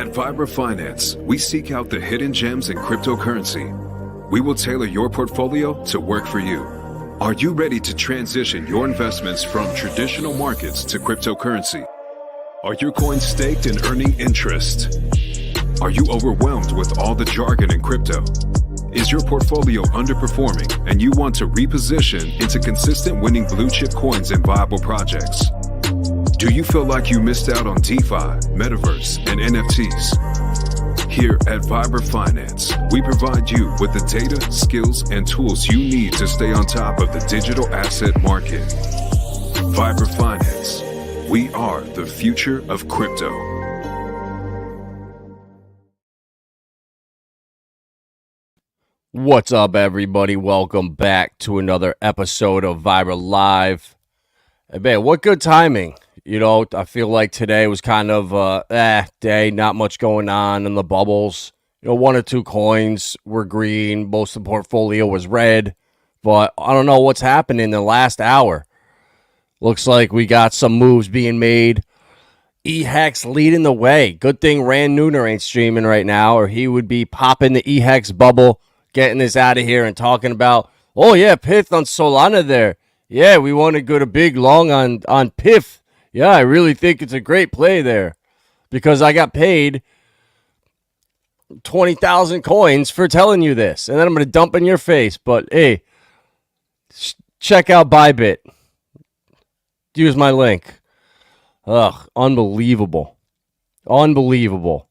At Finance, we seek out the hidden gems in cryptocurrency. We will tailor your portfolio to work for you. Are you ready to transition your investments from traditional markets to cryptocurrency? Are your coins staked and earning interest? Are you overwhelmed with all the jargon in crypto? Is your portfolio underperforming and you want to reposition into consistent winning blue chip coins and viable projects? Do you feel like you missed out on DeFi, Metaverse, and NFTs? Here at Finance, we provide you with the data, skills, and tools you need to stay on top of the digital asset market. Finance, we are the future of crypto. What's up, everybody? Welcome back to another episode of Vera Live. Hey, man, what good timing. You know, I feel like today was kind of day, not much going on in the bubbles. You know, one or two coins were green, most of the portfolio was red, but I don't know what's happened in the last hour. Looks like we got some moves being made. eHEX leading the way. Good thing Rand Nooner ain't streaming right now, or he would be popping the eHEX bubble, getting this out of here and talking about, oh yeah, Pith on Solana there. Yeah, we want to go to big long on Pith. Yeah, I really think it's a great play there because I got paid 20,000 coins for telling you this. And then I'm going to dump in your face. But hey, check out Bybit. Use my link. Ugh, unbelievable. Unbelievable.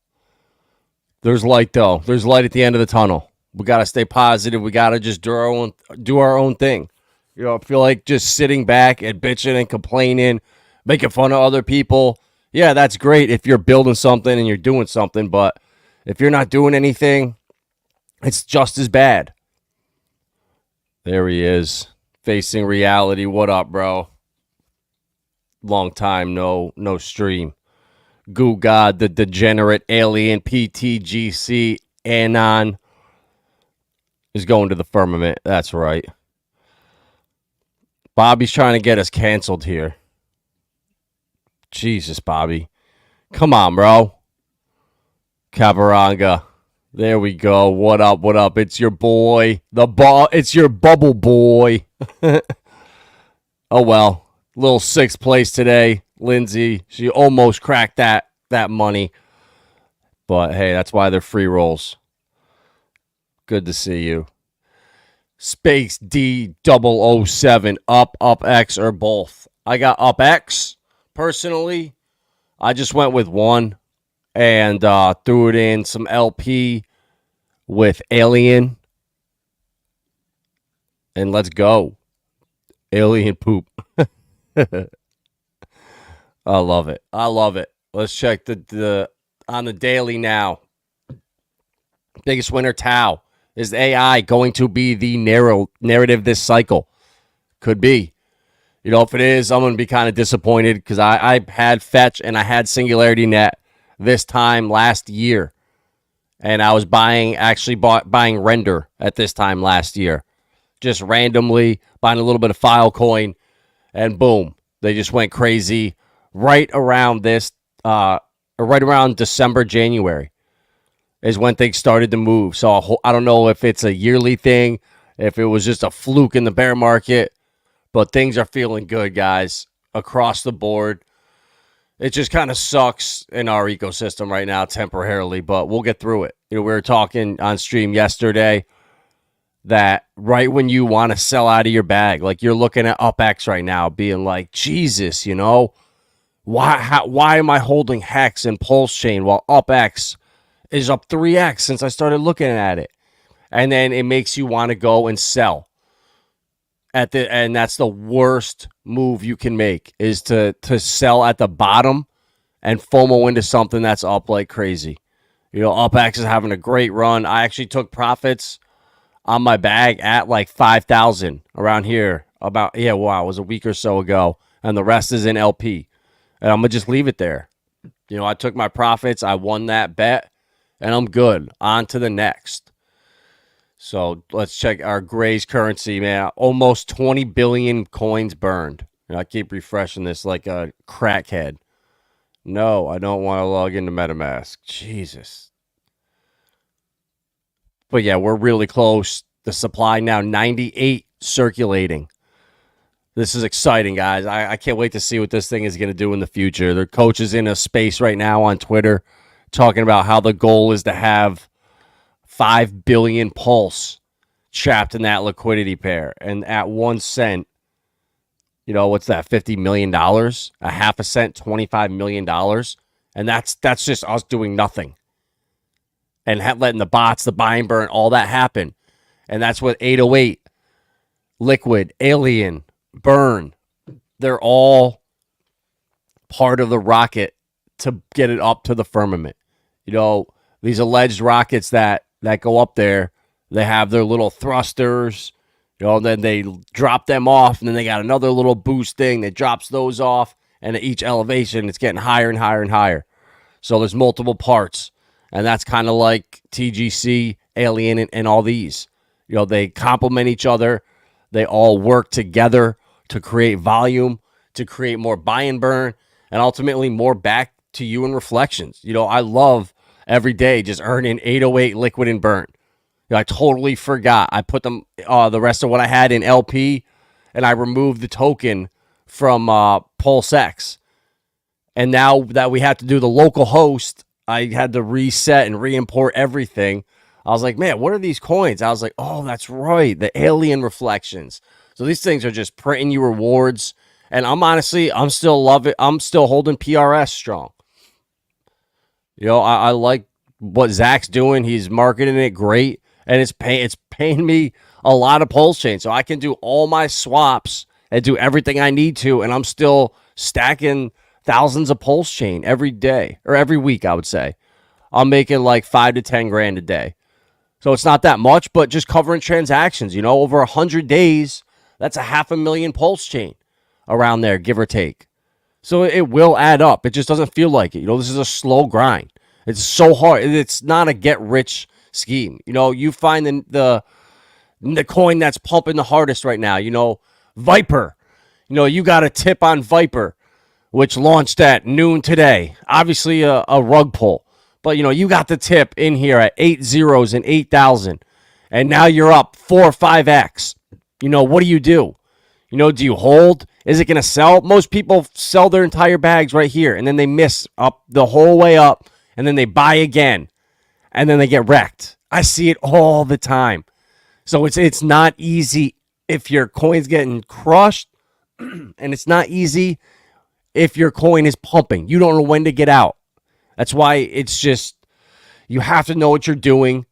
There's light though. There's light at the end of the tunnel. We got to stay positive. We got to just do our own thing. You know, I feel like just sitting back and bitching and complaining, making fun of other people. Yeah, that's great if you're building something and you're doing something. But if you're not doing anything, it's just as bad. There he is, facing reality. What up, bro? Long time, no stream. Goo God, the degenerate alien PTGC Anon is going to the firmament. That's right. Bobby's trying to get us canceled here. Jesus, Bobby. Come on, bro. Cabaranga. There we go. What up, what up? It's your boy. It's your bubble boy. Oh, well. Little sixth place today. Lindsay, she almost cracked that money. But, hey, that's why they're free rolls. Good to see you. Space D007, up X, or both. I got up X, personally. I just went with one and threw it in some LP with Alien. And let's go. Alien poop. I love it. I love it. Let's check the on the daily now. Biggest winner, Tau. Is AI going to be the narrative this cycle? Could be. You know, if it is, I'm going to be kind of disappointed because I had Fetch and I had Singularity Net this time last year. And I was buying Render at this time last year. Just randomly buying a little bit of Filecoin and boom, they just went crazy right around December, January. Is when things started to move. So I don't know if it's a yearly thing, if it was just a fluke in the bear market, but things are feeling good, guys, across the board. It just kind of sucks in our ecosystem right now temporarily, but we'll get through it. You know, we were talking on stream yesterday that right when you want to sell out of your bag, like you're looking at UpX right now, being like, Jesus, you know, why am I holding Hex and Pulsechain while UpX is up 3x since I started looking at it? And then it makes you want to go and sell. And that's the worst move you can make, is to sell at the bottom and FOMO into something that's up like crazy. You know, UpX is having a great run. I actually took profits on my bag at like 5,000 around here. It was a week or so ago. And the rest is in LP. And I'm going to just leave it there. You know, I took my profits. I won that bet. And I'm good. On to the next. So let's check our Gray's currency, man. Almost 20 billion coins burned. You know, I keep refreshing this like a crackhead. No, I don't want to log into MetaMask. Jesus. But yeah, we're really close. The supply now 98 circulating. This is exciting, guys. I can't wait to see what this thing is going to do in the future. Their coach is in a space right now on Twitter talking about how the goal is to have 5 billion pulse trapped in that liquidity pair. And at 1 cent, you know, what's that, $50 million? A half a cent, $25 million. And that's just us doing nothing. And letting the bots, the buy and burn, all that happen. And that's what 808, Liquid, Alien, Burn, they're all part of the rocket to get it up to the firmament. You know, these alleged rockets that go up there, they have their little thrusters, you know, and then they drop them off, and then they got another little boost thing that drops those off, and at each elevation, it's getting higher and higher and higher. So there's multiple parts, and that's kind of like TGC, Alien, and all these. You know, they complement each other. They all work together to create volume, to create more buy and burn, and ultimately more back to you in reflections. You know, I love every day just earning 808 liquid and burn. You know, I totally forgot. I put them the rest of what I had in LP, and I removed the token from PulseX. And now that we have to do the local host, I had to reset and re-import everything. I was like, man, what are these coins? I was like, oh, that's right, the alien reflections. So these things are just printing you rewards. And I'm still loving, I'm still holding PRS strong. You know, I like what Zach's doing. He's marketing it great. And it's paying me a lot of Pulsechain. So I can do all my swaps and do everything I need to. And I'm still stacking thousands of Pulsechain every day or every week, I would say. I'm making like 5 to 10 grand a day. So it's not that much, but just covering transactions, you know, over 100 days, that's 500,000 Pulsechain around there, give or take. So it will add up. It just doesn't feel like it. You know, this is a slow grind. It's so hard. It's not a get rich scheme. You know, you find the coin that's pumping the hardest right now, you know, Viper. You know, you got a tip on Viper, which launched at noon today. Obviously a rug pull. But, you know, you got the tip in here at 8 zeros and 8,000. And now you're up 4 or 5x. You know, what do? You know, do you hold? Is it going to sell? Most people sell their entire bags right here. And then they miss up the whole way up. And then they buy again. And then they get wrecked. I see it all the time. So it's not easy if your coin's getting crushed. And it's not easy if your coin is pumping. You don't know when to get out. That's why it's just, you have to know what you're doing.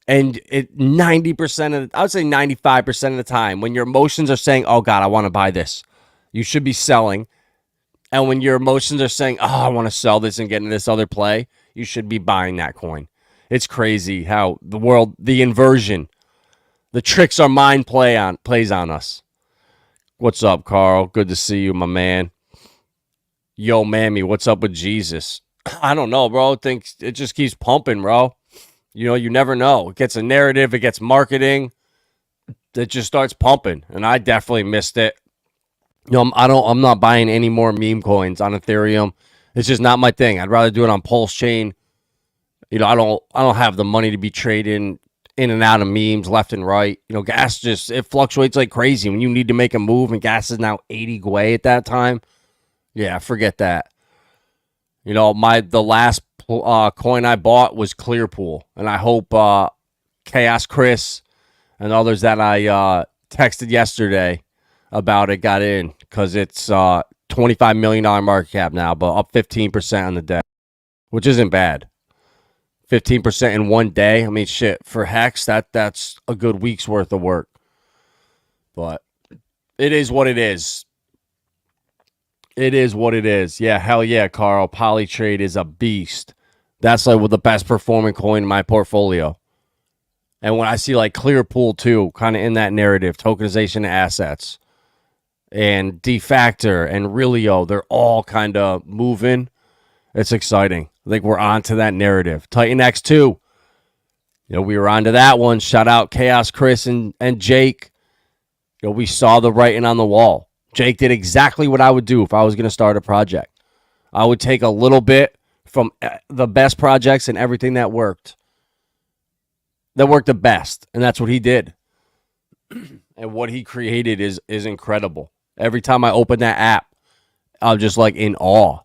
And 90% of, I would say 95% of the time, when your emotions are saying, oh God, I want to buy this, you should be selling. And when your emotions are saying, oh, I want to sell this and get into this other play, you should be buying that coin. It's crazy how the world, the inversion, the tricks our mind plays on us. What's up, Carl? Good to see you, my man. Yo, Mammy, what's up with Jesus? I don't know, bro. I think it just keeps pumping, bro. You know, you never know. It gets a narrative. It gets marketing. It just starts pumping. And I definitely missed it. You know, I'm not buying any more meme coins on Ethereum. It's just not my thing. I'd rather do it on Pulsechain. You know, I don't have the money to be trading in and out of memes left and right. You know, gas just, it fluctuates like crazy. When you need to make a move and gas is now 80 gwei at that time. Yeah, forget that. You know, the last coin I bought was Clearpool, and I hope Chaos Chris and others that I texted yesterday about it got in, because it's $25 million market cap now, but up 15% on the day, which isn't bad. 15% in one day. I mean, shit, for Hex, that's a good week's worth of work. But it is what it is. It is what it is. Yeah, hell yeah, Carl. Polytrade is a beast. That's like the best performing coin in my portfolio. And when I see like Clearpool too, kind of in that narrative, tokenization of assets, and Defactor and Relio, they're all kind of moving. It's exciting. I think we're on to that narrative. Titan X2. You know, we were on to that one. Shout out Chaos Chris and Jake. You know, we saw the writing on the wall. Jake did exactly what I would do if I was going to start a project. I would take a little bit from the best projects and everything that worked the best, and that's what he did. And what he created is incredible. Every time I open that app, I'm just like in awe.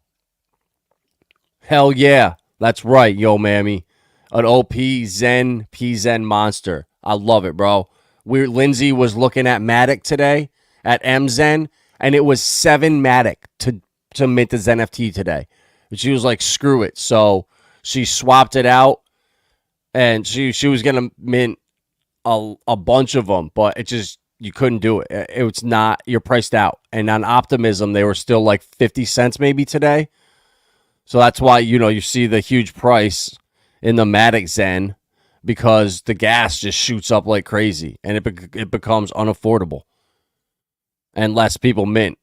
Hell yeah, that's right, yo, mammy. An OP Zen P-Zen monster. I love it, bro. Lindsay was looking at Matic today at MZen, and it was 7 Matic to mint the Zen FT today. And she was like, screw it. So she swapped it out, and she was going to mint a bunch of them, but it just, you couldn't do it. It was not, you're priced out. And on Optimism, they were still like 50 cents maybe today. So that's why, you see the huge price in the Matic Zen, because the gas just shoots up like crazy, and it becomes unaffordable and less people mint.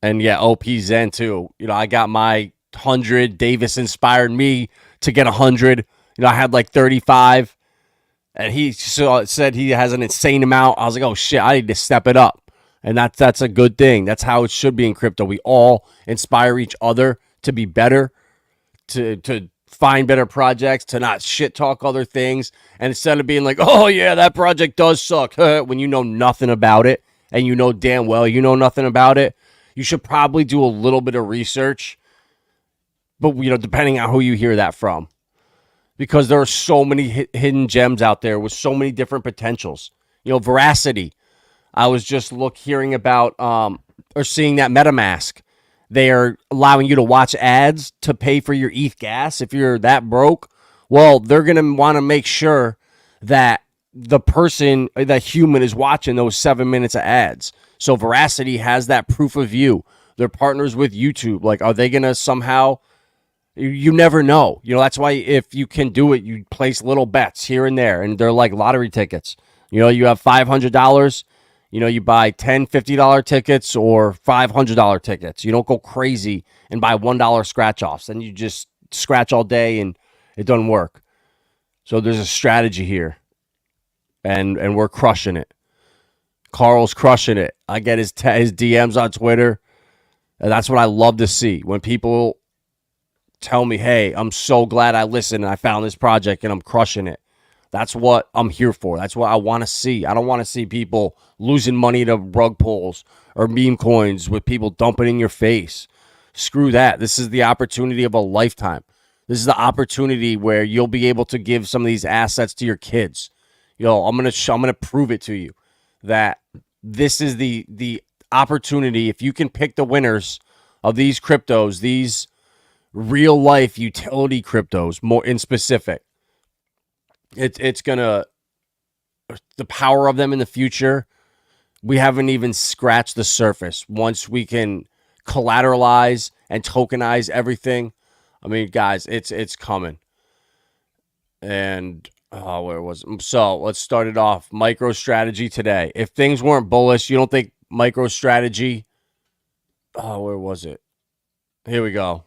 And yeah, OP Zen too. I got my 100. Davis inspired me to get 100. I had like 35, and he said he has an insane amount. I was like, oh shit, I need to step it up. And that's a good thing. That's how it should be in crypto. We all inspire each other to be better, to find better projects, to not shit talk other things. And instead of being like, oh yeah, that project does suck, when you know nothing about it, and you know damn well you know nothing about it, you should probably do a little bit of research. But, depending on who you hear that from. Because there are so many hidden gems out there with so many different potentials. Verasity. I was just hearing about or seeing that MetaMask. They are allowing you to watch ads to pay for your ETH gas if you're that broke. Well, they're going to want to make sure that the person, that human, is watching those 7 minutes of ads. So Verasity has that proof of view. They're partners with YouTube. Like, are they going to somehow... You never know. That's why if you can do it, you place little bets here and there, and they're like lottery tickets. You have $500. You buy $10, $50 tickets or $500 tickets. You don't go crazy and buy $1 scratch-offs. Then you just scratch all day and it doesn't work. So there's a strategy here, and we're crushing it. Carl's crushing it. I get his DMs on Twitter, and that's what I love to see. When people tell me, hey, I'm so glad I listened and I found this project and I'm crushing it. That's what I'm here for. That's what I want to see. I don't want to see people losing money to rug pulls or meme coins with people dumping in your face. Screw that. This is the opportunity of a lifetime. This is the opportunity where you'll be able to give some of these assets to your kids. I'm gonna prove it to you that this is the opportunity. If you can pick the winners of these cryptos, these real life utility cryptos, more in specific, it's gonna, the power of them in the future, we haven't even scratched the surface. Once we can collateralize and tokenize everything, I mean, guys, it's coming. And where was it? So let's start it off. MicroStrategy today. If things weren't bullish, you don't think MicroStrategy, where was it? Here we go.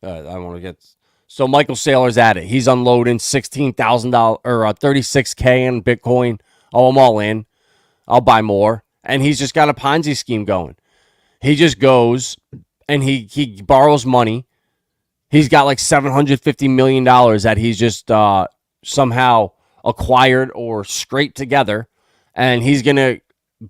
I want to get... So Michael Saylor's at it. He's unloading $16,000 or $36K in Bitcoin. Oh, I'm all in. I'll buy more. And he's just got a Ponzi scheme going. He just goes and he borrows money. He's got like $750 million that he's just somehow acquired or scraped together. And he's going to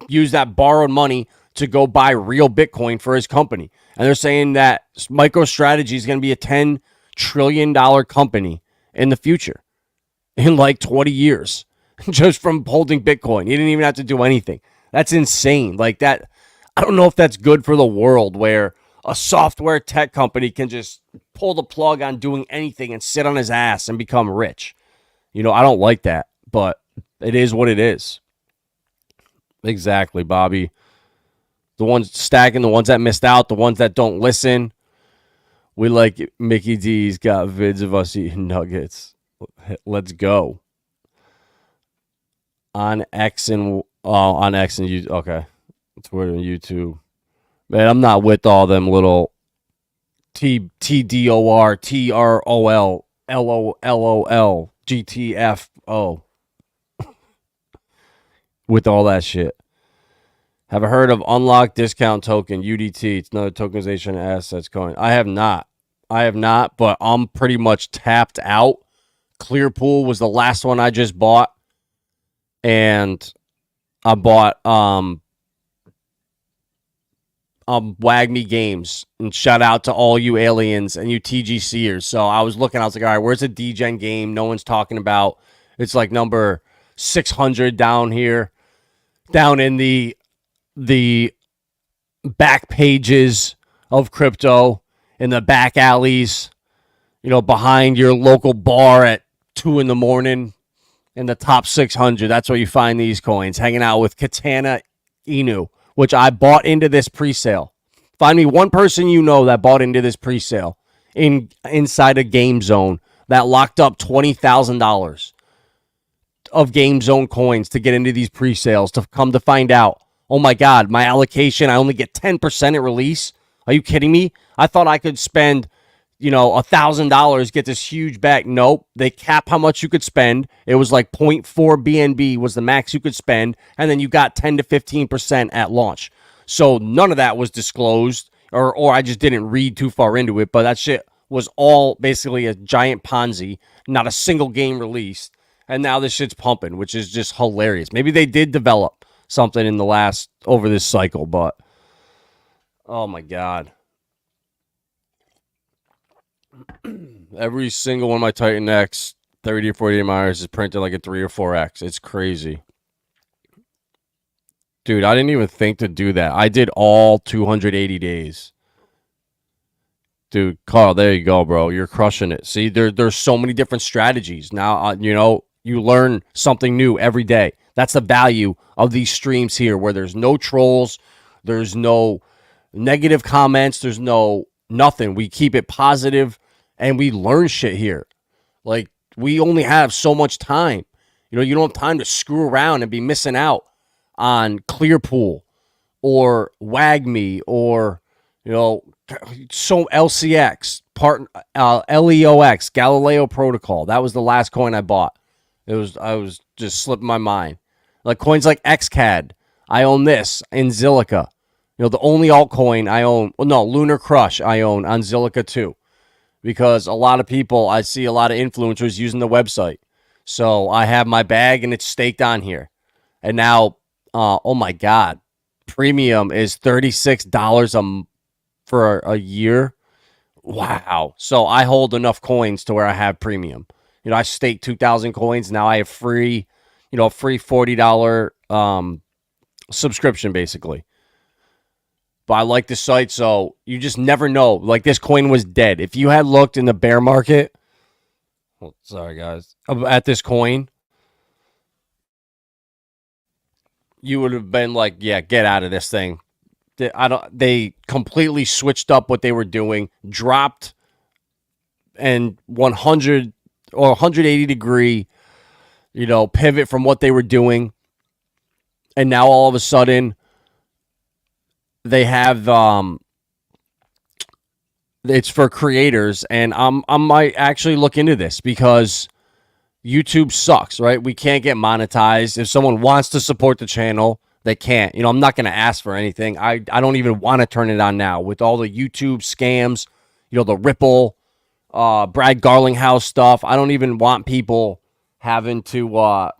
use that borrowed money to go buy real Bitcoin for his company. And they're saying that MicroStrategy is going to be a $10 trillion company in the future, in like 20 years, just from holding Bitcoin. He didn't even have to do anything. That's insane. Like that, I don't know if that's good for the world, where a software tech company can just pull the plug on doing anything and sit on his ass and become rich. I don't like that, but it is what it is. Exactly, Bobby. The ones stacking, the ones that missed out, the ones that don't listen. We like it. Mickey D's got vids of us eating nuggets. Let's go. On X and YouTube. Okay. Twitter and YouTube. Man, I'm not with all them little TDOR, TROL, LOLOL, GTFO. With all that shit. Have I heard of Unlock Discount Token, UDT? It's another tokenization assets coin. I have not. I have not, but I'm pretty much tapped out. Clearpool was the last one I just bought. And I bought WAGME Games. And shout out to all you aliens and you TGCers. So I was looking, I was like, all right, where's a DGen game no one's talking about? It's like number 600 down here. Down in the back pages of crypto, in the back alleys, behind your local bar at 2 in the morning, in the top 600. That's where you find these coins, hanging out with Katana Inu, which I bought into this pre-sale. Find me one person that bought into this pre-sale inside a Game Zone that locked up $20,000 of Game Zone coins to get into these pre-sales, to come to find out, oh my God, my allocation, I only get 10% at release. Are you kidding me? I thought I could spend, $1,000, get this huge back. Nope. They cap how much you could spend. It was like 0.4 BNB was the max you could spend. And then you got 10 to 15% at launch. So none of that was disclosed, or I just didn't read too far into it. But that shit was all basically a giant Ponzi. Not a single game released. And now this shit's pumping, which is just hilarious. Maybe they did develop something in over this cycle, but oh my God. Every single one of my Titan X 30 or 48 Myers is printed like a 3 or 4X. It's crazy. Dude, I didn't even think to do that. I did all 280 days. Dude, Carl, there you go, bro. You're crushing it. See, there's so many different strategies. Now, you learn something new every day. That's the value of these streams here, where there's no trolls, there's no negative comments, there's no nothing. We keep it positive, and we learn shit here. Like, we only have so much time. You don't have time to screw around and be missing out on Clearpool or WAGME or, so LCX, LEOX, Galileo Protocol. That was the last coin I bought. I was just slipping my mind. Like coins like XCAD. I own this in Zilliqa. The only altcoin I own, Lunar Crush I own on Zilliqa too. Because a lot of people, I see a lot of influencers using the website. So I have my bag and it's staked on here. And now, oh my God, premium is $36 for a year. Wow. So I hold enough coins to where I have premium. I staked 2,000 coins. Now I have free $40 subscription basically. But I like the site, so you just never know. Like, this coin was dead. If you had looked in the bear market, sorry guys, at this coin, you would have been like, yeah, get out of this thing. They completely switched up what they were doing, dropped and 100 or 180 degree, pivot from what they were doing. And now all of a sudden they have it's for creators, and I might actually look into this because YouTube sucks, right? We can't get monetized. If someone wants to support the channel, they can't. I'm not going to ask for anything. I don't even want to turn it on now with all the YouTube scams, the Ripple, Brad Garlinghouse stuff. I don't even want people having to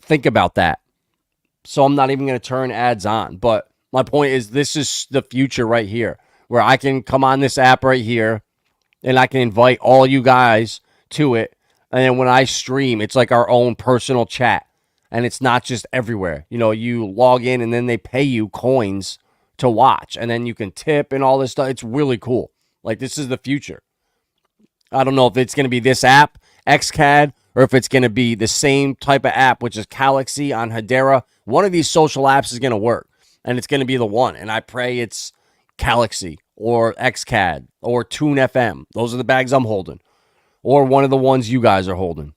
think about that. So I'm not even going to turn ads on. But my point is, this is the future right here, where I can come on this app right here and I can invite all you guys to it. And then when I stream, it's like our own personal chat. And it's not just everywhere. You log in and then they pay you coins to watch. And then you can tip and all this stuff. It's really cool. Like, this is the future. I don't know if it's going to be this app, XCAD, or if it's going to be the same type of app, which is Galaxy on Hedera. One of these social apps is going to work. And it's going to be the one. And I pray it's Galaxy or XCAD or Tune FM. Those are the bags I'm holding. Or one of the ones you guys are holding.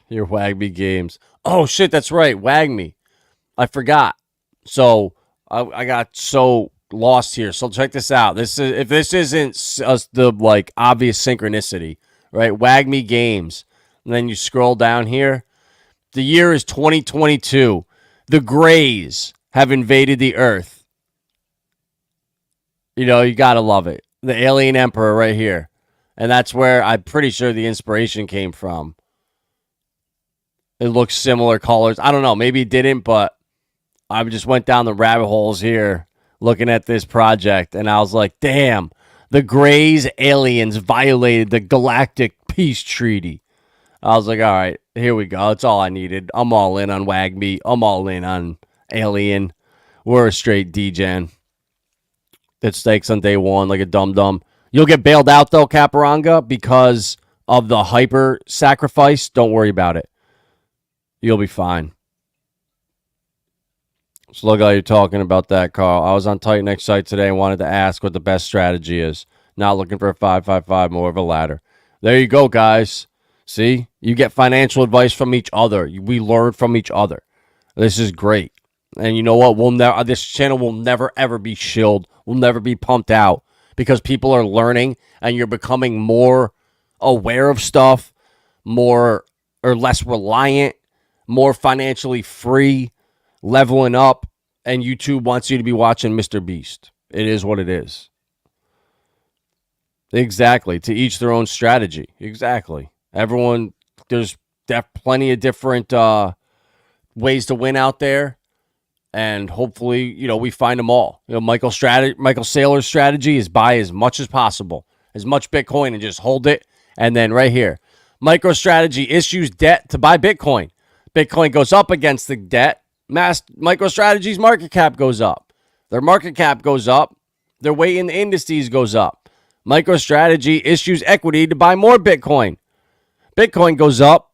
Your WAGME games. Oh, shit, that's right. WAGME. I forgot. So, I got so lost here. So, check this out. If this isn't the, obvious synchronicity, right? WAGME games. And then you scroll down here. The year is 2022. The Grays have invaded the earth. You know, you got to love it. The alien emperor right here. And that's where I'm pretty sure the inspiration came from. It looks similar colors. I don't know. Maybe it didn't, but I just went down the rabbit holes here looking at this project. And I was like, damn, the Greys aliens violated the Galactic Peace Treaty. I was like, all right, here we go. That's all I needed. I'm all in on WAGME. I'm all in on Alien. We're a straight D-Gen. It stakes on day one like a dum-dum. You'll get bailed out, though, Caparanga, because of the hyper sacrifice. Don't worry about it. You'll be fine. So look how you're talking about that, Carl. I was on Titan site today and wanted to ask what the best strategy is. Not looking for a 555, more of a ladder. There you go, guys. See? You get financial advice from each other. We learn from each other. This is great. And you know what? This channel will never, ever be shilled. Will never be pumped out because people are learning and you're becoming more aware of stuff, more or less reliant, more financially free, leveling up, and YouTube wants you to be watching Mr. Beast. It is what it is. Exactly. To each their own strategy. Exactly. Everyone, there's plenty of different ways to win out there. And hopefully, you know, we find them all. You know, Michael Saylor's strategy is buy as much as possible, as much Bitcoin, and just hold it. And then right here, MicroStrategy issues debt to buy Bitcoin. Bitcoin goes up against the debt. MicroStrategy's market cap goes up. Their market cap goes up. Their weight in the indices goes up. MicroStrategy issues equity to buy more Bitcoin. Bitcoin goes up.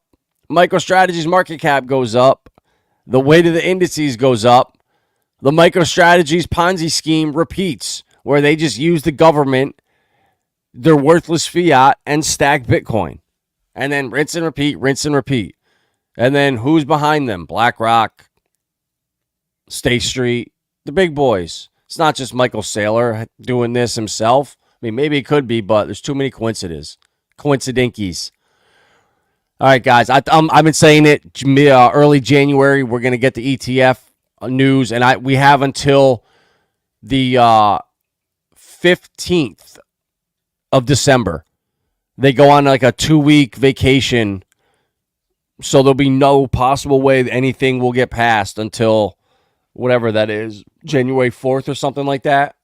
MicroStrategy's market cap goes up. The weight of the indices goes up. The MicroStrategy's Ponzi scheme repeats, where they just use the government, their worthless fiat, and stack Bitcoin. And then rinse and repeat, rinse and repeat. And then who's behind them? BlackRock, State Street, the big boys. It's not just Michael Saylor doing this himself. I mean, maybe it could be, but there's too many coincidences. Coincidinkies. All right, guys. I've been saying it early January. We're going to get the ETF news, and we have until the 15th of December. They go on like a 2-week vacation, so there'll be no possible way that anything will get passed until whatever that is, January 4th or something like that.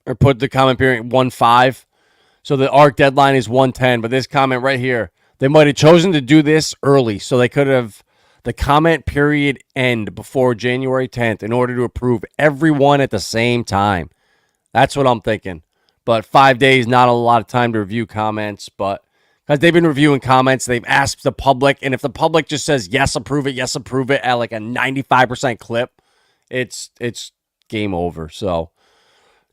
Or put the comment period 1/5. So the ARC deadline is 1/10, but this comment right here, they might have chosen to do this early, so they could have the comment period end before January 10th in order to approve everyone at the same time. That's what I'm thinking. But 5 days, not a lot of time to review comments, but because they've been reviewing comments, they've asked the public, and if the public just says yes, approve it at like a 95% clip, it's game over. So,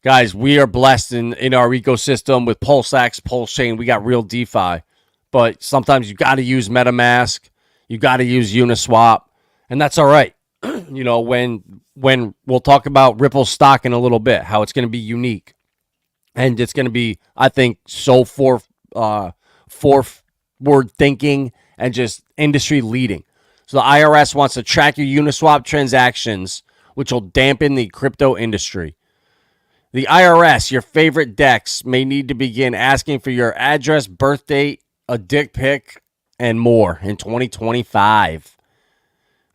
guys, we are blessed in our ecosystem with PulseX, Pulsechain. We got real DeFi. But sometimes you got to use MetaMask, you got to use Uniswap, and that's all right. You know, when we'll talk about Ripple stock in a little bit, how it's going to be unique, and it's going to be, I think, so forward thinking and just industry leading. So the IRS wants to track your Uniswap transactions, which will dampen the crypto industry. The IRS, your favorite DEX, may need to begin asking for your address, birth date, a dick pic, and more in 2025.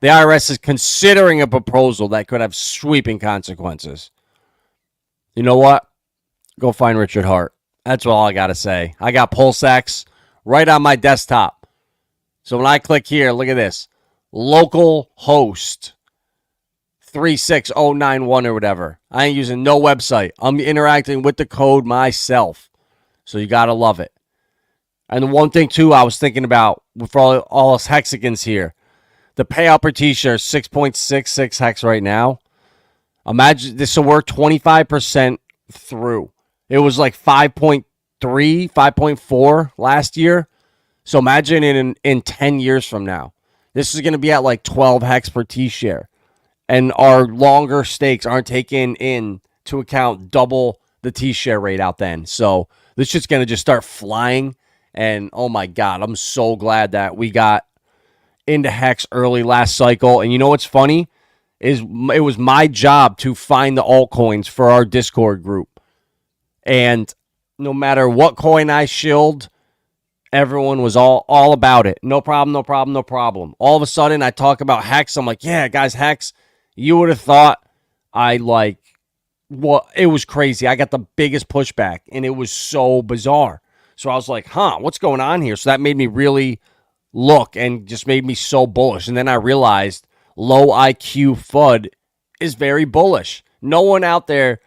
The IRS is considering a proposal that could have sweeping consequences. You know what? Go find Richard Hart. That's all I got to say. I got PulseX right on my desktop. So when I click here, look at this. Local host 36091 or whatever. I ain't using no website. I'm interacting with the code myself. So you got to love it. And the one thing, too, I was thinking about for all us hexagons here, the payout per t-shirt is 6.66 hex right now. Imagine this will work 25% through. It was like 5.3, 5.4 last year. So imagine in 10 years from now. This is going to be at like 12 hex per t-share. And our longer stakes aren't taken into account double the t-share rate out then. So this shit's going to just start flying. And, oh, my God, I'm so glad that we got into Hex early last cycle. And you know what's funny it was my job to find the altcoins for our Discord group. And no matter what coin I shilled, everyone was all about it. No problem, no problem, no problem. All of a sudden, I talk about HEX. I'm like, yeah, guys, HEX. You would have thought it was crazy. I got the biggest pushback, and it was so bizarre. So I was like, what's going on here? So that made me really look and just made me so bullish. And then I realized low IQ FUD is very bullish. No one out there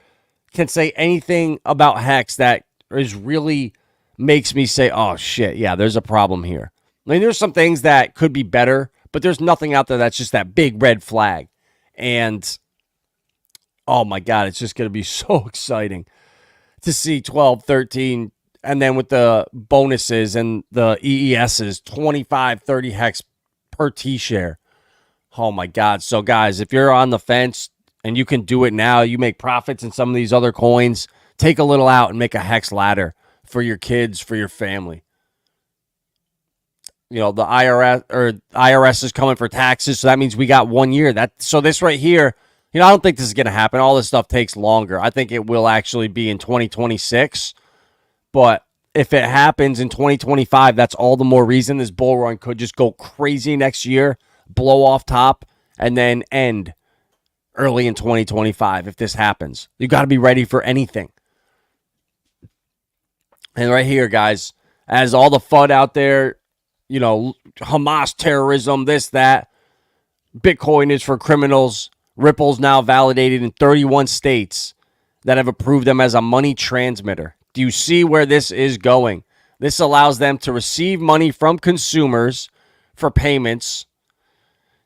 can say anything about HEX that is really makes me say, oh, shit, yeah, there's a problem here. I mean, there's some things that could be better, but there's nothing out there that's just that big red flag. And, oh, my God, it's just going to be so exciting to see 12, 13, and then with the bonuses and the EESs, 25, 30 HEX per T-share. Oh, my God. So, guys, if you're on the fence and you can do it now, you make profits in some of these other coins, take a little out and make a HEX ladder for your kids, for your family. You know, the IRS is coming for taxes, so that means we got 1 year. So this right here, I don't think this is going to happen. All this stuff takes longer. I think it will actually be in 2026. But if it happens in 2025, that's all the more reason this bull run could just go crazy next year, blow off top, and then end early in 2025 if this happens. You got to be ready for anything. And right here, guys, as all the FUD out there, Hamas terrorism, this, that, Bitcoin is for criminals. Ripple's now validated in 31 states that have approved them as a money transmitter. Do you see where this is going? This allows them to receive money from consumers for payments,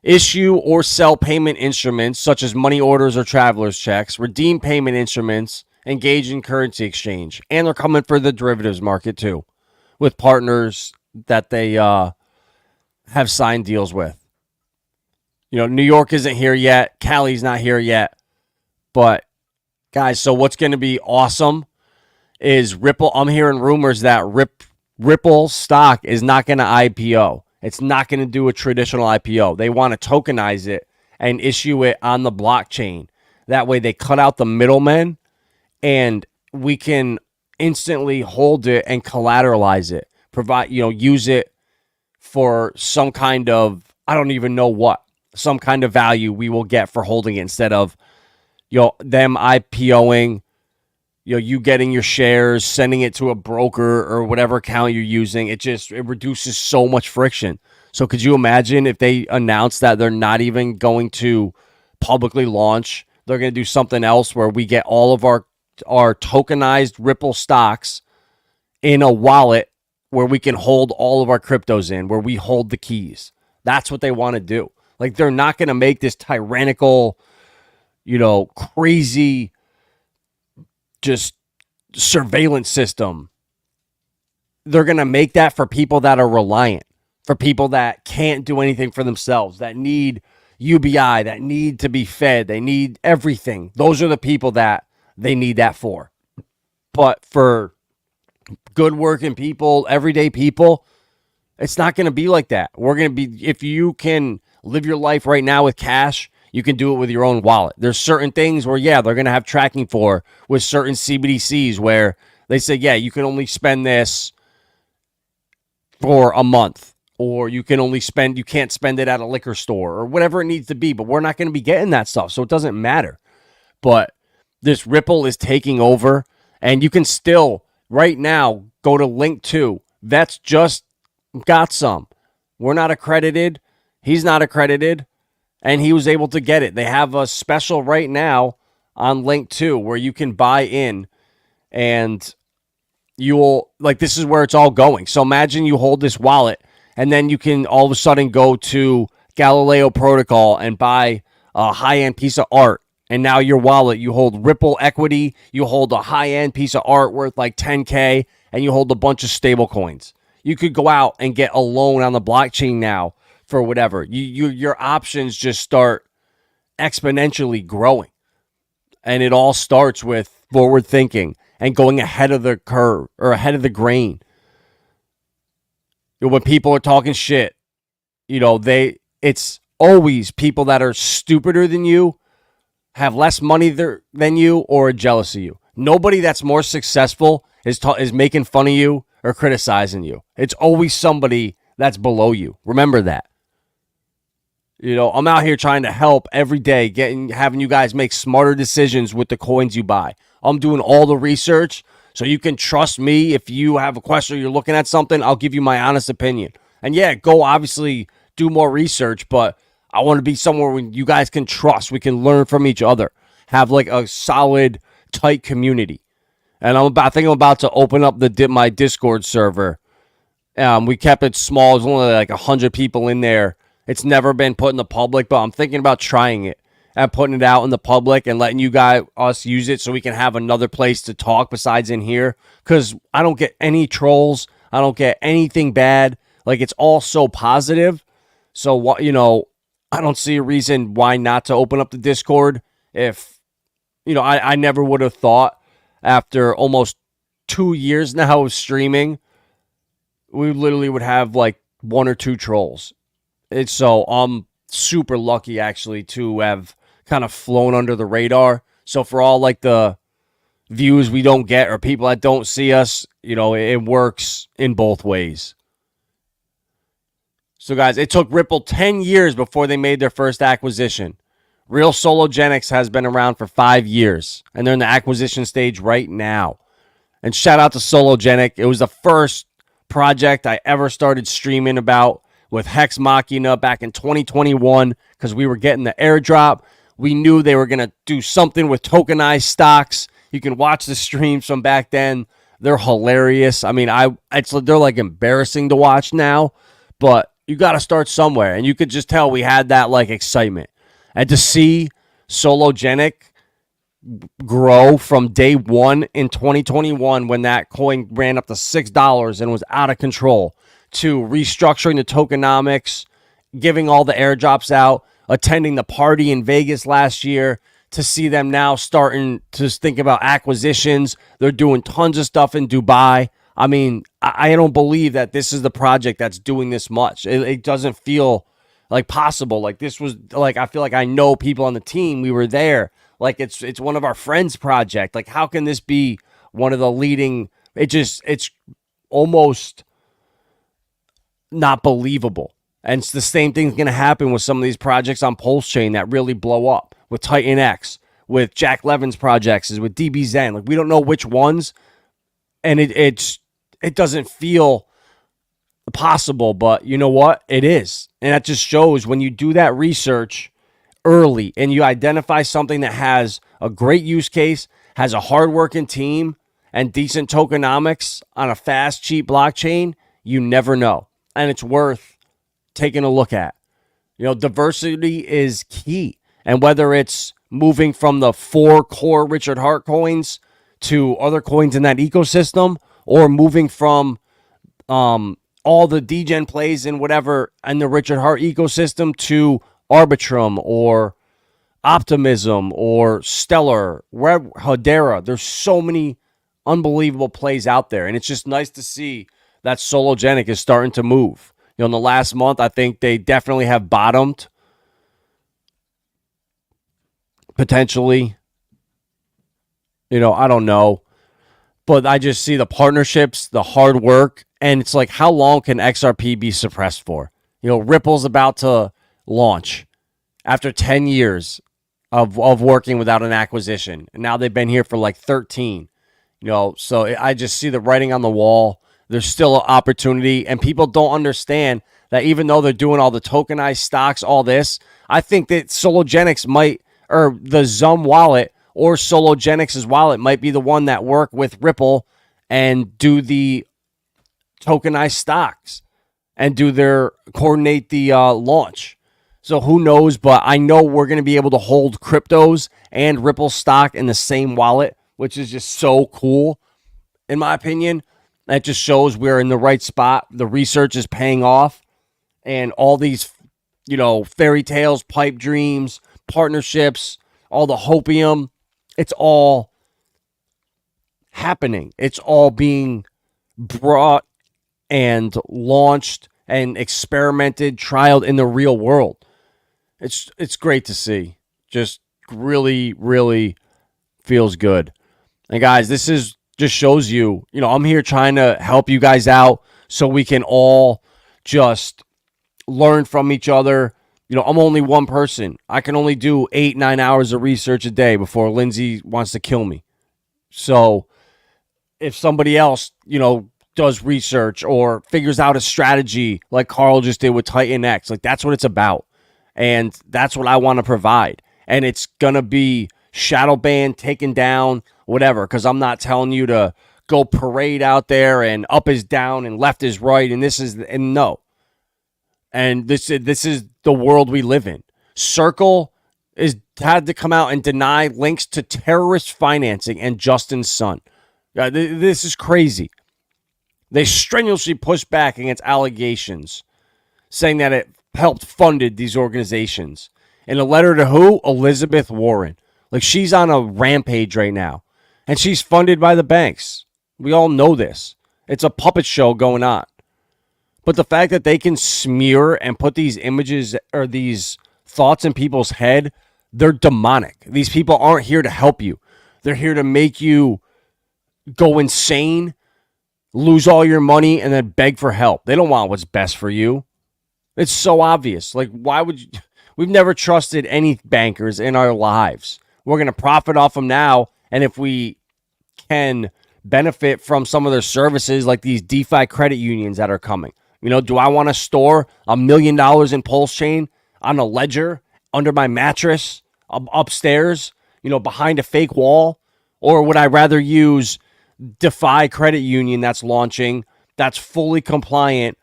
issue or sell payment instruments such as money orders or traveler's checks, redeem payment instruments, engage in currency exchange. And they're coming for the derivatives market too, with partners that they have signed deals with. New York isn't here yet. Cali's not here yet. But, guys, so what's going to be awesome is Ripple. I'm hearing rumors that Ripple stock is not going to IPO. It's not going to do a traditional IPO. They want to tokenize it and issue it on the blockchain. That way they cut out the middlemen and we can instantly hold it and collateralize it. Use it for some kind of, I don't even know what, some kind of value we will get for holding it instead of, them IPOing, you getting your shares, sending it to a broker or whatever account you're using. It reduces so much friction. So could you imagine if they announce that they're not even going to publicly launch? They're going to do something else where we get all of our tokenized Ripple stocks in a wallet where we can hold all of our cryptos in, where we hold the keys. That's what they want to do. Like, they're not going to make this tyrannical, crazy, just surveillance system. They're going to make that for people that are reliant, for people that can't do anything for themselves, that need UBI, that need to be fed, they need everything. Those are the people that they need that for. But for good working people, everyday people, it's not going to be like that. We're going to be, if you can live your life right now with cash, you can do it with your own wallet. There's certain things where, they're going to have tracking for with certain CBDCs where they say, you can only spend this for a month, or you can't spend it at a liquor store or whatever it needs to be, but we're not going to be getting that stuff. So it doesn't matter. But this Ripple is taking over, and you can still right now go to Linqto. That's just got some. We're not accredited. He's not accredited, and he was able to get it. They have a special right now on Linqto where you can buy in, and you'll, this is where it's all going. So imagine you hold this wallet, and then you can all of a sudden go to Galileo Protocol and buy a high-end piece of art. And now your wallet, you hold Ripple equity, you hold a high-end piece of art worth like $10K, and you hold a bunch of stable coins. You could go out and get a loan on the blockchain now for whatever. Your options just start exponentially growing. And it all starts with forward thinking and going ahead of the curve or ahead of the grain. When people are talking shit, it's always people that are stupider than you, have less money than you, or are jealous of you. Nobody that's more successful is making fun of you or criticizing you. It's always somebody that's below you. Remember that. I'm out here trying to help every day, having you guys make smarter decisions with the coins you buy. I'm doing all the research so you can trust me. If you have a question or you're looking at something, I'll give you my honest opinion. And yeah, go obviously do more research, but I want to be somewhere where you guys can trust. We can learn from each other. Have like a solid, tight community. And I think I'm about to open up my Discord server. We kept it small. There's only like 100 people in there. It's never been put in the public, but I'm thinking about trying it and putting it out in the public and letting us use it so we can have another place to talk besides in here. Because I don't get any trolls. I don't get anything bad. Like, it's all so positive. So, I don't see a reason why not to open up the Discord. If, I never would have thought after almost 2 years now of streaming, we literally would have like 1 or 2 trolls. So I'm super lucky actually to have kind of flown under the radar. So for all like the views we don't get or people that don't see us, it works in both ways. So guys, it took Ripple 10 years before they made their first acquisition. Real Sologenics has been around for 5 years, and they're in the acquisition stage right now. And shout out to Sologenic. It was the first project I ever started streaming about with Hex Machina back in 2021 because we were getting the airdrop. We knew they were going to do something with tokenized stocks. You can watch the streams from back then. They're hilarious. I mean, they're like embarrassing to watch now, but you got to start somewhere. And you could just tell we had that like excitement. And to see Sologenic grow from day one in 2021 when that coin ran up to $6 and was out of control to restructuring the tokenomics, giving all the airdrops out, attending the party in Vegas last year, to see them now starting to think about acquisitions. They're doing tons of stuff in Dubai. I mean, I don't believe that this is the project that's doing this much. It doesn't feel like possible. Like this was like, I feel like I know people on the team. We were there. Like it's one of our friends' project. Like how can this be one of the leading? It's almost not believable. And it's the same thing's going to happen with some of these projects on Pulsechain that really blow up, with Titan X, with Jack Levin's projects, with DBZen. Like we don't know which ones, and it doesn't feel possible, but you know what? It is. And that just shows when you do that research early and you identify something that has a great use case, has a hardworking team, and decent tokenomics on a fast, cheap blockchain, you never know. And it's worth taking a look at. Diversity is key. And whether it's moving from the 4 core Richard Hart coins to other coins in that ecosystem, or moving from all the degen plays and whatever in the Richard Hart ecosystem to Arbitrum or Optimism or Stellar, Hedera. There's so many unbelievable plays out there. And it's just nice to see that Sologenic is starting to move. In the last month, I think they definitely have bottomed. Potentially. I don't know. But I just see the partnerships, the hard work, and it's like, how long can XRP be suppressed for? Ripple's about to launch after 10 years of working without an acquisition. And now they've been here for like 13. So I just see the writing on the wall. There's still an opportunity, and people don't understand that even though they're doing all the tokenized stocks, all this, I think that Sologenics or the Zum wallet or Sologenics' wallet might be the one that work with Ripple and do the tokenized stocks and coordinate the launch. So who knows, but I know we're going to be able to hold cryptos and Ripple stock in the same wallet, which is just so cool, in my opinion. That just shows we're in the right spot. The research is paying off. And all these, fairy tales, pipe dreams, partnerships, all the hopium, it's all happening. It's all being brought and launched and experimented, trialed in the real world. It's great to see. Just really, really feels good. And guys, this is just shows you, I'm here trying to help you guys out so we can all just learn from each other. I'm only one person. I can only do 8-9 hours of research a day before Lindsay wants to kill me. So if somebody else, does research or figures out a strategy like Carl just did with Titan X, like that's what it's about. And that's what I want to provide. And it's going to be shadow banned, taken down, whatever, because I'm not telling you to go parade out there and up is down and left is right and no. And this is the world we live in. Circle had to come out and deny links to terrorist financing and Justin's son. This is crazy. They strenuously pushed back against allegations, saying that it helped funded these organizations. In a letter to who? Elizabeth Warren. Like, she's on a rampage right now. And she's funded by the banks. We all know this. It's a puppet show going on. But the fact that they can smear and put these images or these thoughts in people's head, they're demonic. These people aren't here to help you. They're here to make you go insane, lose all your money, and then beg for help. They don't want what's best for you. It's so obvious. Like, why would you? We've never trusted any bankers in our lives. We're going to profit off them now. And if we can benefit from some of their services, like these DeFi credit unions that are coming, do I want to store $1 million in Pulsechain on a ledger under my mattress upstairs, behind a fake wall? Or would I rather use DeFi credit union that's launching, that's fully compliant,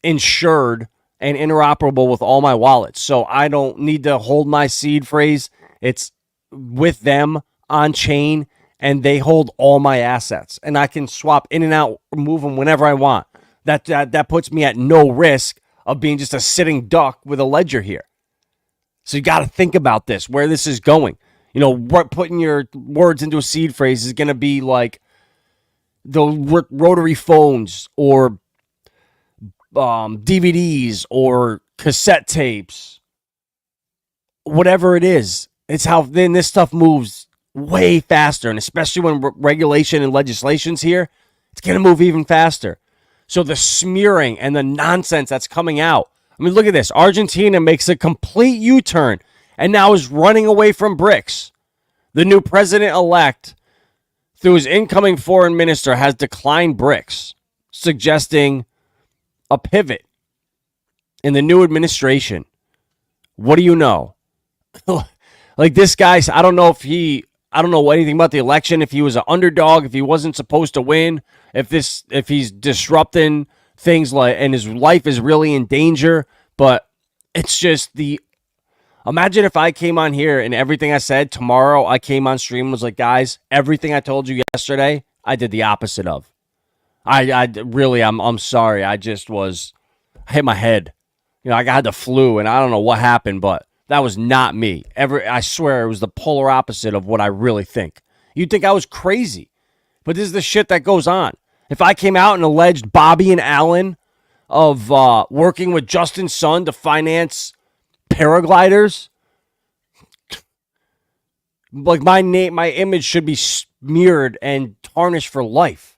insured, and interoperable with all my wallets? So I don't need to hold my seed phrase. It's with them on chain, and they hold all my assets. And I can swap in and out, move them whenever I want. That puts me at no risk of being just a sitting duck with a ledger here. So you got to think about this, where this is going. Putting your words into a seed phrase is going to be like the rotary phones or DVDs or cassette tapes, whatever it is. It's how then this stuff moves way faster. And especially when regulation and legislation's here, it's going to move even faster. So the smearing and the nonsense that's coming out. I mean, look at this. Argentina makes a complete U-turn and now is running away from BRICS. The new president-elect, through his incoming foreign minister, has declined BRICS, suggesting a pivot in the new administration. What do you know? Like, this guy, I don't know anything about the election, if he was an underdog, if he wasn't supposed to win, if he's disrupting things and his life is really in danger. But it's just imagine if I came on here and everything I said tomorrow, I came on stream and was like, guys, everything I told you yesterday, I did the opposite of. I'm sorry. I hit my head. I got the flu and I don't know what happened, but that was not me. I swear it was the polar opposite of what I really think. You'd think I was crazy, but this is the shit that goes on. If I came out and alleged Bobby and Alan of working with Justin's son to finance paragliders, like my image should be smeared and tarnished for life.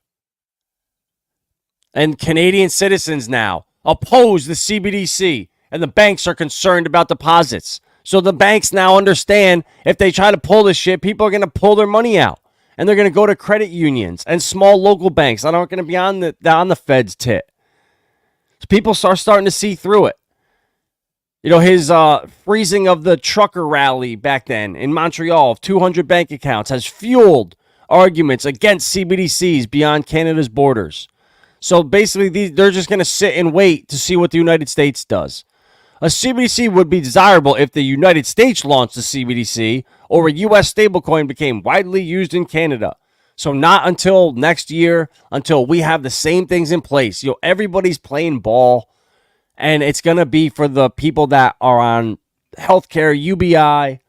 And Canadian citizens now oppose the CBDC, and the banks are concerned about deposits. So the banks now understand if they try to pull this shit, people are going to pull their money out. And they're going to go to credit unions and small local banks that aren't going to be on the Fed's tit. So people are starting to see through it. His freezing of the trucker rally back then in Montreal of 200 bank accounts has fueled arguments against CBDCs beyond Canada's borders. So basically, they're just going to sit and wait to see what the United States does. A CBDC would be desirable if the United States launched a CBDC or a U.S. stablecoin became widely used in Canada. So not until next year, until we have the same things in place. Everybody's playing ball, and it's going to be for the people that are on healthcare, UBI,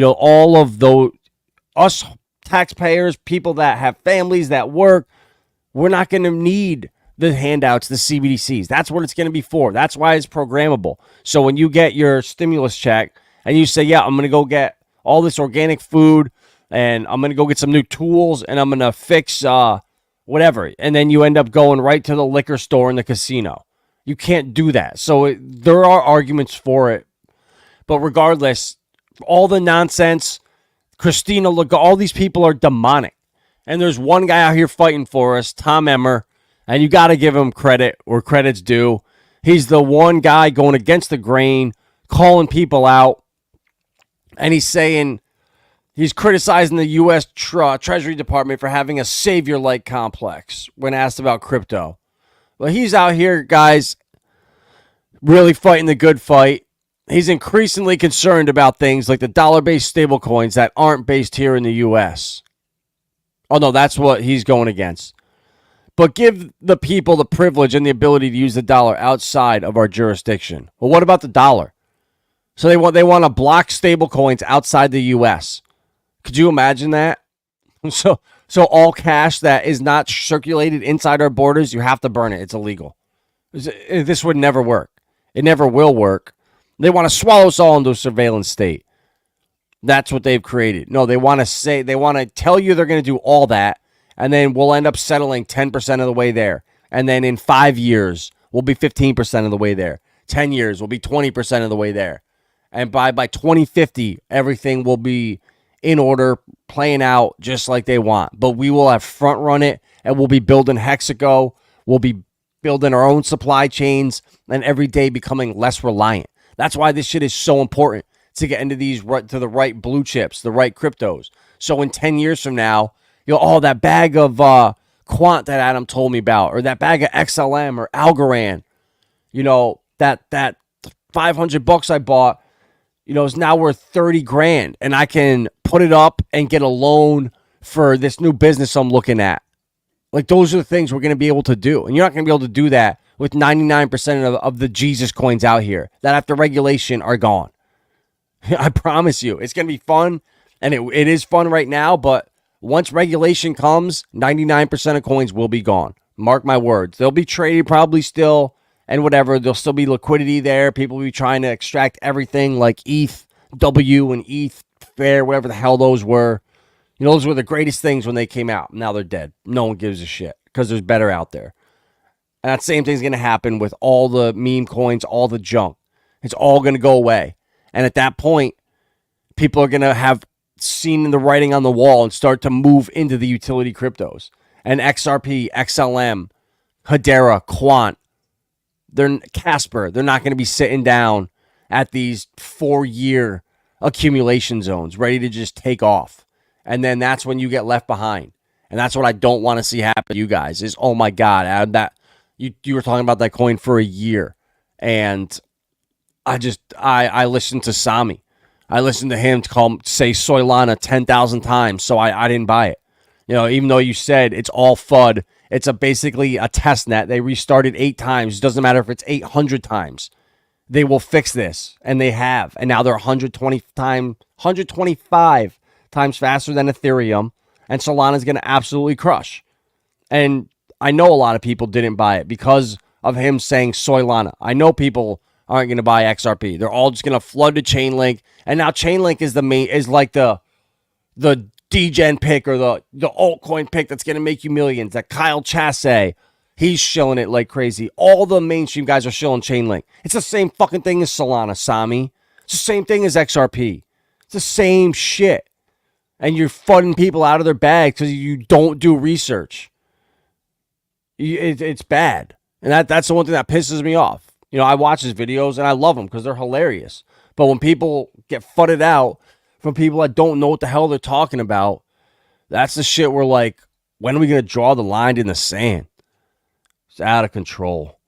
all of those, us taxpayers, people that have families that work. We're not going to need the handouts, the CBDCs. That's what it's going to be for. That's why it's programmable. So when you get your stimulus check and you say, yeah, I'm going to go get all this organic food and I'm going to go get some new tools and I'm going to fix whatever. And then you end up going right to the liquor store in the casino. You can't do that. So there are arguments for it. But regardless, all the nonsense, Christina, look, all these people are demonic. And there's one guy out here fighting for us, Tom Emmer, and you got to give him credit where credit's due. He's the one guy going against the grain, calling people out, and he's saying he's criticizing the U.S. Treasury Department for having a savior-like complex when asked about crypto. Well, he's out here, guys, really fighting the good fight. He's increasingly concerned about things like the dollar-based stablecoins that aren't based here in the U.S. Oh, no, that's what he's going against. But give the people the privilege and the ability to use the dollar outside of our jurisdiction. Well, what about the dollar? So they want to block stablecoins outside the U.S. Could you imagine that? So all cash that is not circulated inside our borders, you have to burn it. It's illegal. This would never work. It never will work. They want to swallow us all into a surveillance state. That's what they've created. No, they want to tell you they're going to do all that, and then we'll end up settling 10% of the way there. And then in 5 years, we'll be 15% of the way there. 10 years, we'll be 20% of the way there. And by 2050, everything will be in order, playing out just like they want. But we will have front run it, and we'll be building Hexago. We'll be building our own supply chains, and every day becoming less reliant. That's why this shit is so important to get into these to the right blue chips, the right cryptos. So in 10 years from now, that bag of quant that Adam told me about, or that bag of XLM or Algorand, that $500 I bought, is now worth 30 grand, and I can put it up and get a loan for this new business I'm looking at. Like, those are the things we're going to be able to do. And you're not going to be able to do that with 99% of the Jesus coins out here that after regulation are gone. I promise you, it's going to be fun, and it is fun right now, but once regulation comes, 99% of coins will be gone. Mark my words. They'll be traded probably still, and whatever. There'll still be liquidity there. People will be trying to extract everything like ETH W and ETH Fair, whatever the hell those were. Those were the greatest things when they came out. Now they're dead. No one gives a shit because there's better out there. And that same thing's going to happen with all the meme coins, all the junk. It's all going to go away. And at that point, people are going to have seen the writing on the wall and start to move into the utility cryptos. And XRP, XLM, Hedera, Quant, Casper, they're not going to be sitting down at these 4-year accumulation zones ready to just take off. And then that's when you get left behind. And that's what I don't want to see happen to you guys is, oh my God, Adam, that you were talking about that coin for a year. And I listened to Sami. I listened to him say Solana 10,000 times, so I didn't buy it. Even though you said it's all FUD, it's basically a test net. They restarted 8 times. It doesn't matter if it's 800 times. They will fix this, and they have. And now they're 125 times faster than Ethereum, and Solana's going to absolutely crush. And I know a lot of people didn't buy it because of him saying Solana. I know people aren't going to buy XRP. They're all just going to flood to Chainlink. And now Chainlink is like the degen pick or the altcoin pick that's going to make you millions. That Kyle Chasse, he's shilling it like crazy. All the mainstream guys are shilling Chainlink. It's the same fucking thing as Solana, Sami. It's the same thing as XRP. It's the same shit. And you're fudding people out of their bags because you don't do research. It's bad. And that's the one thing that pisses me off. I watch his videos and I love them because they're hilarious. But when people get fudded out from people that don't know what the hell they're talking about, that's the shit where, like, when are we going to draw the line in the sand? It's out of control.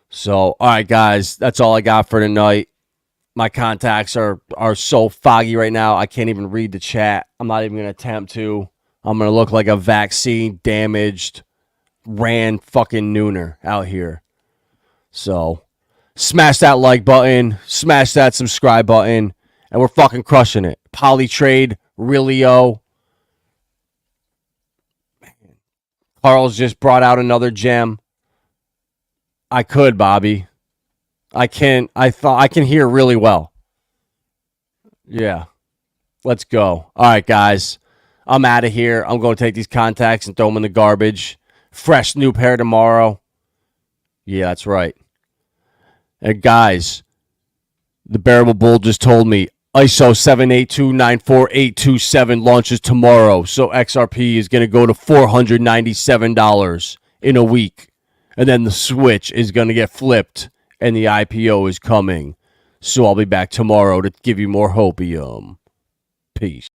So, all right, guys, that's all I got for tonight. My contacts are so foggy right now, I can't even read the chat. I'm not even going to attempt to. I'm going to look like a vaccine-damaged, ran fucking nooner out here. So, smash that like button, smash that subscribe button, and we're fucking crushing it. Polytrade, Realio. Carl's just brought out another gem. I could, Bobby. I can hear really well. Yeah. Let's go. All right, guys. I'm out of here. I'm going to take these contacts and throw them in the garbage. Fresh new pair tomorrow. Yeah, that's right. And guys, the Bearable Bull just told me ISO 782948227 launches tomorrow. So XRP is going to go to $497 in a week. And then the switch is going to get flipped and the IPO is coming. So I'll be back tomorrow to give you more hopium. Peace.